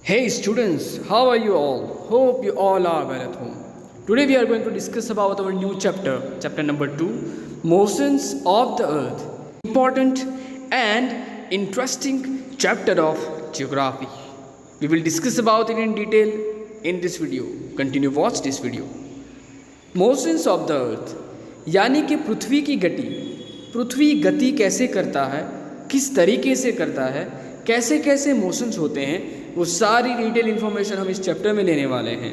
Hey students, how are you all? Hope you all are well at home. Today we are going to discuss about our new chapter number 2, Motions of the Earth. Important and interesting chapter of geography. We will discuss about it in detail in this video. Continue watch this video. Motions of the Earth यानी कि पृथ्वी गति कैसे करता है, किस तरीके से करता है, कैसे कैसे मोशंस होते हैं, वो सारी डिटेल इन्फॉर्मेशन हम इस चैप्टर में लेने वाले हैं.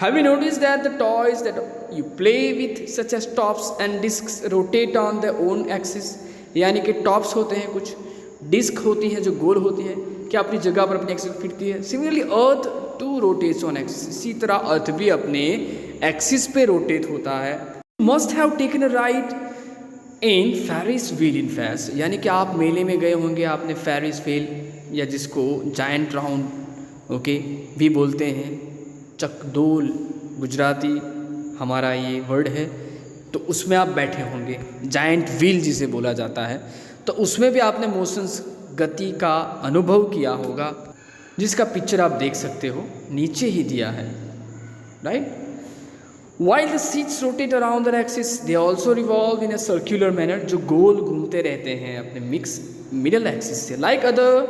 Have you notice that the toys that you play with such as tops and discs rotate on the own axis. यानी कि टॉप्स होते हैं, कुछ डिस्क होती है जो गोल होती है, क्या अपनी जगह पर अपनी एक्सिस फिरती है. Similarly earth too rotates on axis. इसी तरह अर्थ भी अपने एक्सिस पे रोटेट होता है. Must have taken a ride in Ferris wheel in face. यानी कि आप मेले में गए होंगे, आपने फेरिस व्हील या जिसको जायंट राउंड भी बोलते हैं, चकडोल गुजराती हमारा ये वर्ड है, तो उसमें आप बैठे होंगे. जायंट व्हील जिसे बोला जाता है, तो उसमें भी आपने मोशंस गति का अनुभव किया होगा, जिसका पिक्चर आप देख सकते हो, नीचे ही दिया है. Right. While the seats rotate around their axis, they also revolve in a circular manner. जो गोल घूमते रहते हैं अपने middle axis से. Like other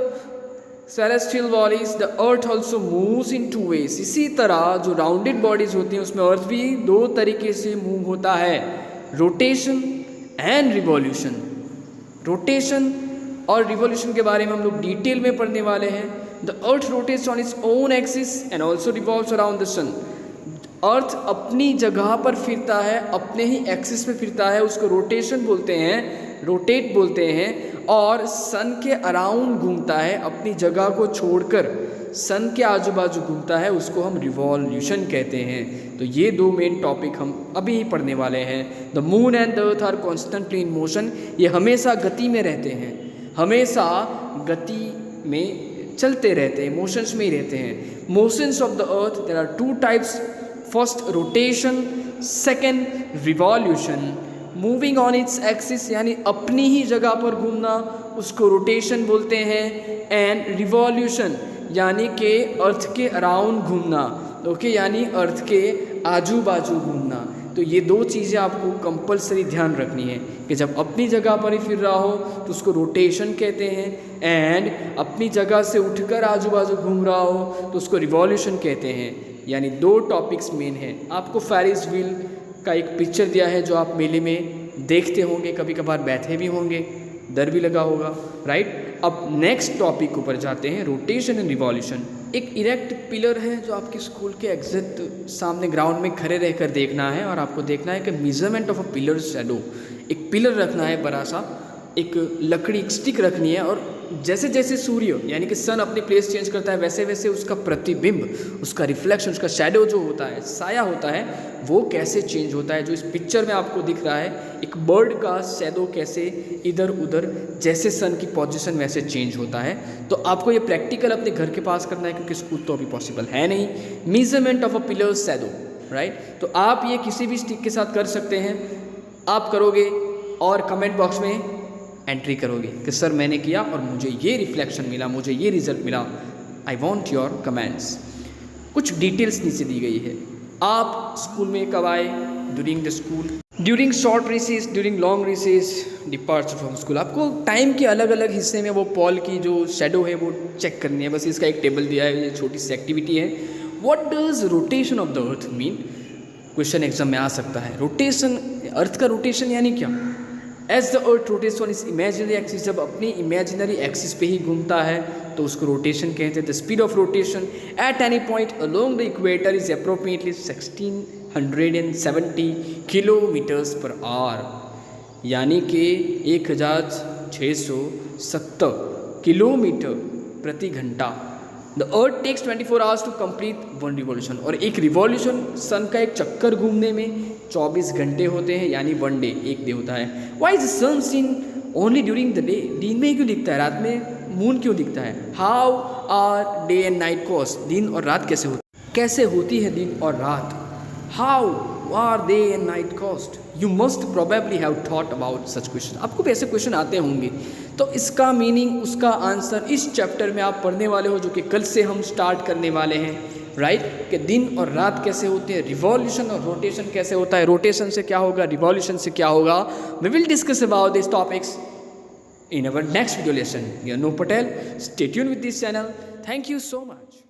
celestial bodies, the Earth also moves in two ways. इसी तरह जो rounded bodies होती हैं उसमें Earth भी दो तरीके से मूव होता है, rotation and revolution. rotation और revolution के बारे में हम लोग डिटेल में पढ़ने वाले हैं. The Earth rotates on its own axis and also revolves around the sun. अर्थ अपनी जगह पर फिरता है, अपने ही एक्सिस पे फिरता है, उसको रोटेशन बोलते हैं, रोटेट बोलते हैं. और सन के अराउंड घूमता है, अपनी जगह को छोड़कर सन के आजू बाजू घूमता है, उसको हम रिवॉल्यूशन कहते हैं. तो ये दो मेन टॉपिक हम अभी ही पढ़ने वाले हैं. The moon and the earth are constantly in motion. ये हमेशा गति में रहते हैं, हमेशा गति में चलते रहते हैं, मोशंस में ही रहते हैं. Motions of the earth, there are two types. First rotation, second revolution. Moving on its axis यानी अपनी ही जगह पर घूमना, उसको रोटेशन बोलते हैं. एंड रिवॉल्यूशन यानी कि अर्थ के अराउंड घूमना, यानी अर्थ के आजू बाजू घूमना. तो ये दो चीज़ें आपको कंपलसरी ध्यान रखनी है कि जब अपनी जगह पर ही फिर रहा हो तो उसको रोटेशन कहते हैं, एंड अपनी जगह से उठकर आजू बाजू घूम रहा हो तो उसको रिवॉल्यूशन कहते हैं. यानी दो टॉपिक्स मेन हैं. आपको फेरिस व्हील का एक पिक्चर दिया है जो आप मेले में देखते होंगे, कभी कभार बैठे भी होंगे, डर भी लगा होगा. राइट. अब नेक्स्ट टॉपिक ऊपर जाते हैं, रोटेशन एंड रिवॉल्यूशन. एक इरेक्ट पिलर है जो आपके स्कूल के एग्जैक्ट सामने ग्राउंड में खड़े रहकर देखना है, और आपको देखना है कि measurement of a pillar shadow. एक पिलर रखना है बड़ा सा, एक लकड़ी, एक स्टिक रखनी है, और जैसे जैसे सूर्य यानी कि सन अपनी प्लेस चेंज करता है, वैसे वैसे उसका प्रतिबिंब, उसका रिफ्लेक्शन, उसका शैडो जो होता है, साया होता है, वो कैसे चेंज होता है. जो इस पिक्चर में आपको दिख रहा है, एक बर्ड का शैडो कैसे इधर उधर जैसे सन की पोजीशन वैसे चेंज होता है. तो आपको ये प्रैक्टिकल अपने घर के पास करना है, क्योंकि स्कूल तो अभी पॉसिबल है नहीं. Measurement of a pillar shadow. Right. तो आप ये किसी भी स्टिक के साथ कर सकते हैं. आप करोगे और कमेंट बॉक्स में एंट्री करोगे कि सर मैंने किया और मुझे ये रिफ्लेक्शन मिला, मुझे ये रिजल्ट मिला. I want your comments. कुछ डिटेल्स नीचे दी गई है. आप स्कूल में कब आए, during the school, during short recess, during long recess, departure from school. आपको टाइम के अलग अलग हिस्से में वो पॉल की जो शेडो है वो चेक करनी है. बस इसका एक टेबल दिया है, ये छोटी सी एक्टिविटी है. What does rotation of the earth mean. Question exam में आ सकता है. रोटेशन, अर्थ का रोटेशन यानी क्या. As the earth rotates on its imaginary axis. जब अपनी इमेजिनरी एक्सिस पे ही घूमता है तो उसको रोटेशन कहते हैं. The speed of rotation at any point along the equator is appropriately 1670 kilometres per hour. यानी कि 1670 किलोमीटर प्रति घंटा. The earth takes 24 hours to complete one revolution. और एक रिवॉल्यूशन, सन का एक चक्कर घूमने में 24 घंटे होते हैं, यानी वन डे, एक डे होता है. Why is sun seen only during the day. दिन में क्यों दिखता है, रात में मून क्यों दिखता है. How are day and night caused. दिन और रात कैसे होती है दिन और रात. How are day and night caused. You must probably have thought about such question. आपको भी ऐसे क्वेश्चन आते होंगे, तो इसका मीनिंग, उसका आंसर इस चैप्टर में आप पढ़ने वाले हो, जो कि कल से हम स्टार्ट करने वाले हैं, राइट? कि दिन और रात कैसे होते हैं, रिवॉल्यूशन और रोटेशन कैसे होता है, रोटेशन से क्या होगा, रिवॉल्यूशन से क्या होगा। We will discuss about this topics in our next video lesson. You are Noor Patel. Stay tuned with this channel. Thank you so much.